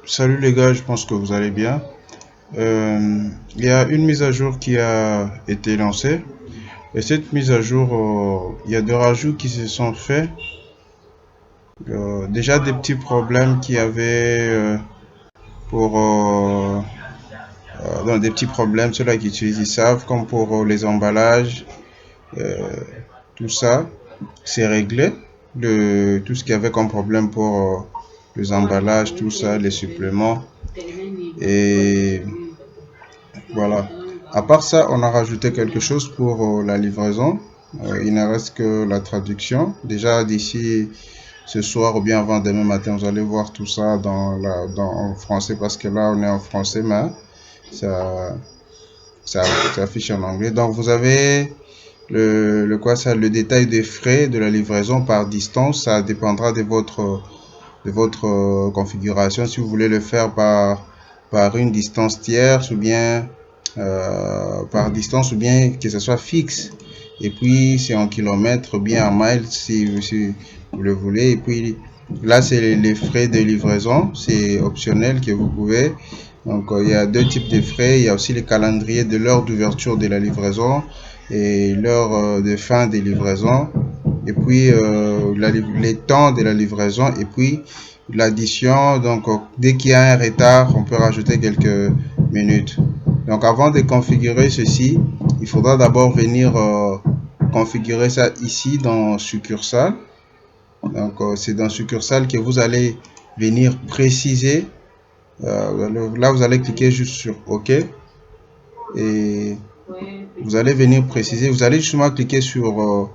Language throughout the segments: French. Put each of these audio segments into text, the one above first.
Salut les gars, je pense que vous allez bien. Il y a une mise à jour qui a été lancée. Et cette mise à jour, il y a des rajouts qui se sont faits. Déjà des petits problèmes qu'il y avait pour... dans des petits problèmes, ceux-là qui utilisent, ils savent, comme pour les emballages, euh, tout ça, c'est réglé. Tout ce qu'il y avait comme problème pour les emballages, tout ça, les suppléments. Et voilà. À part ça, on a rajouté quelque chose pour la livraison. Il ne reste que la traduction. Déjà d'ici ce soir ou bien avant demain matin, vous allez voir tout ça en français parce que là on est en français, mais ça, ça affiche en anglais. Donc vous avez le détail des frais de la livraison par distance. Ça dépendra de votre configuration. Si vous voulez le faire par une distance tierce ou bien par distance ou bien que ce soit fixe. Et puis c'est en kilomètres ou bien en miles si vous le voulez. Et puis là c'est les frais de livraison. C'est optionnel que vous pouvez. Donc il y a deux types de frais. Il y a aussi les calendriers de l'heure d'ouverture de la livraison et l'heure de fin des livraisons. Et puis les temps de la livraison. Et puis l'addition. Donc dès qu'il y a un retard, on peut rajouter quelques minutes. Donc avant de configurer ceci, il faudra d'abord venir configurer ça ici dans succursale. Donc c'est dans succursale que vous allez venir préciser. Là vous allez cliquer juste sur OK et vous allez venir préciser. Vous allez justement cliquer sur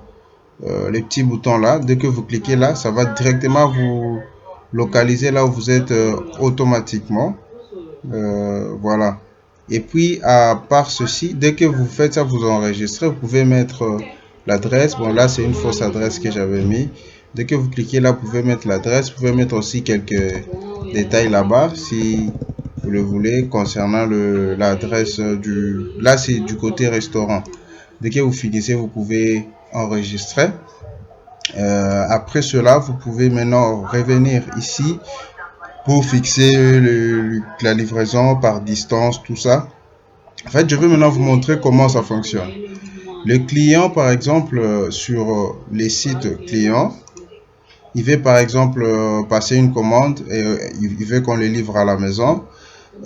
les petits boutons là. Dès que vous cliquez là, ça va directement vous localiser là où vous êtes automatiquement. Voilà. Et puis, à part ceci, dès que vous faites ça, vous enregistrez, vous pouvez mettre l'adresse. Bon, là, c'est une fausse adresse que j'avais mis. Dès que vous cliquez là, vous pouvez mettre l'adresse. Vous pouvez mettre aussi quelques détails là-bas, si vous le voulez, concernant l'adresse du... Là, c'est du côté restaurant. Dès que vous finissez, vous pouvez enregistrer. Après cela, vous pouvez maintenant revenir ici pour fixer la livraison par distance, tout ça. En fait, je vais maintenant vous montrer comment ça fonctionne. Le client, par exemple, sur les sites clients, il veut par exemple passer une commande et il veut qu'on le livre à la maison.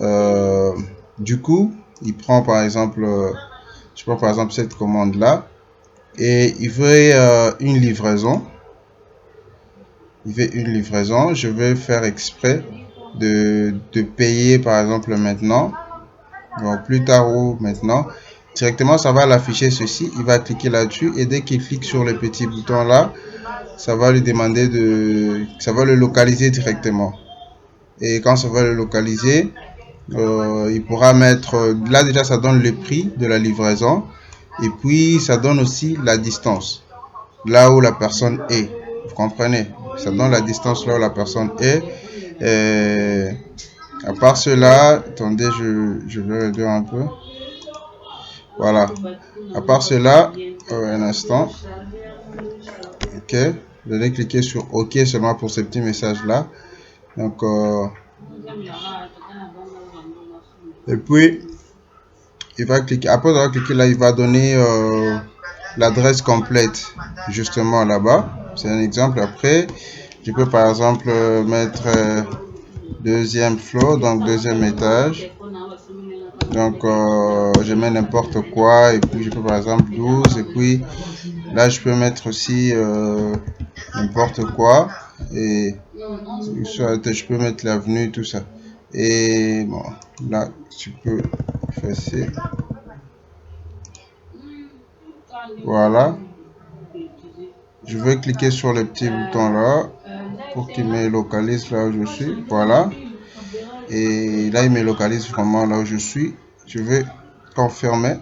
Euh, du coup, il prend par exemple, je prends par exemple cette commande-là et il veut une livraison. Il veut une livraison. Je vais faire exprès de payer par exemple maintenant. Donc plus tard ou maintenant, directement ça va l'afficher ceci. Il va cliquer là-dessus et dès qu'il clique sur le petit bouton là, ça va lui demander ça va le localiser directement. Et quand ça va le localiser, il pourra mettre, là déjà ça donne le prix de la livraison et puis ça donne aussi la distance, là où la personne est. Vous comprenez? Ça donne la distance là où la personne est. Et à part cela, attendez, je vais réduire un peu. Voilà. À part cela, un instant. OK. Vous allez cliquer sur OK seulement pour ce petit message là. Donc, et puis, il va cliquer. Après avoir cliqué là, il va donner l'adresse complète justement là-bas. C'est un exemple. Après, je peux par exemple mettre deuxième floor, donc deuxième étage. Donc, je mets n'importe quoi et puis je peux par exemple 12 et puis là je peux mettre aussi n'importe quoi et je peux mettre l'avenue, tout ça. Et bon, là tu peux effacer. Voilà. Je vais cliquer sur le petit bouton là pour qu'il me localise là où je suis. Voilà. Et là il me localise vraiment là où je suis. Je vais confirmer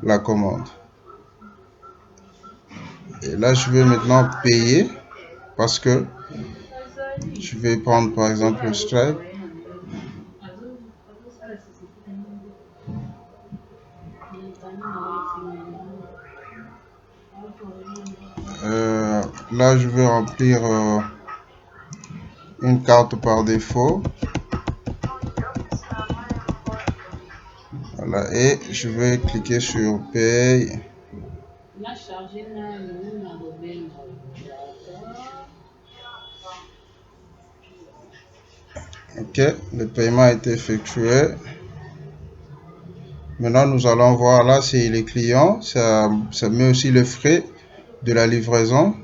la commande. Et là, je vais maintenant payer parce que je vais prendre par exemple le Stripe. Là, je vais remplir une carte par défaut. Voilà, et je vais cliquer sur Paye. Ok, le paiement a été effectué. Maintenant, nous allons voir là, c'est les clients. Ça met aussi le frais de la livraison.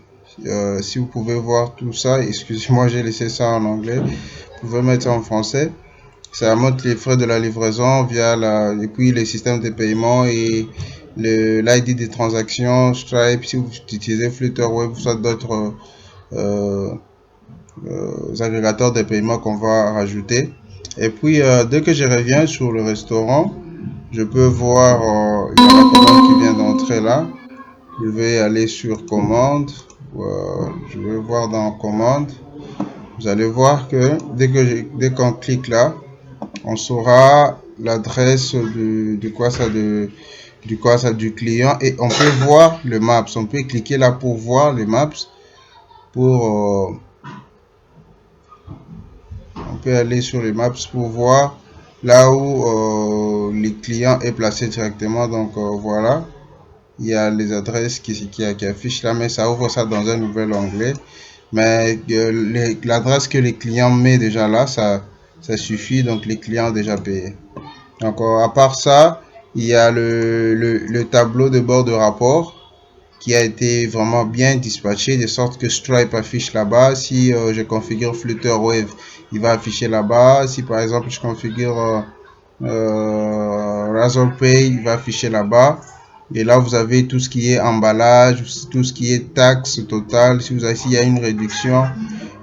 Si vous pouvez voir tout ça, excusez-moi, j'ai laissé ça en anglais. Vous pouvez mettre ça en français. Ça montre les frais de la livraison via et puis les systèmes de paiement et l'ID des transactions, Stripe, si vous utilisez Flutterwave, soit d'autres agrégateurs de paiement qu'on va rajouter. Et puis, dès que je reviens sur le restaurant, je peux voir, il y a la commande qui vient d'entrer là. Je vais aller sur commande. Je vais voir dans commande. Vous allez voir que dès qu'on clique là, on saura l'adresse du client et on peut voir le maps. On peut cliquer là pour voir les maps. On peut aller sur les maps pour voir là où le client est placé directement. Donc voilà, il y a les adresses qui affichent là, mais ça ouvre ça dans un nouvel onglet. Mais l'adresse que les clients met déjà là, ça suffit. Donc les clients ont déjà payé. Donc à part ça, il y a le tableau de bord de rapport qui a été vraiment bien dispatché de sorte que Stripe affiche là-bas. Si je configure Flutterwave, il va afficher là-bas. Si par exemple je configure Razorpay, il va afficher là-bas. Et là, vous avez tout ce qui est emballage, tout ce qui est taxe totale. S'il y a une réduction,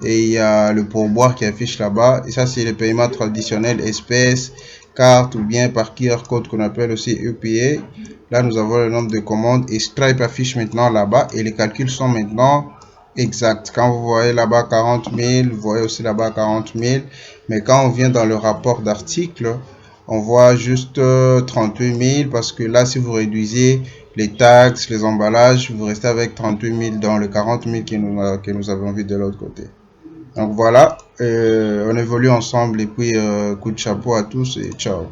et il y a le pourboire qui affiche là-bas. Et ça, c'est le paiement traditionnel, espèces, carte ou bien par QR code qu'on appelle aussi UPA. Là, nous avons le nombre de commandes et Stripe affiche maintenant là-bas et les calculs sont maintenant exacts. Quand vous voyez là-bas 40 000, vous voyez aussi là-bas 40 000. Mais quand on vient dans le rapport d'article, on voit juste 38 000 parce que là, si vous réduisez les taxes, les emballages, vous restez avec 38 000 dans le 40 000 que nous avons vu de l'autre côté. Donc voilà, on évolue ensemble et puis coup de chapeau à tous et ciao.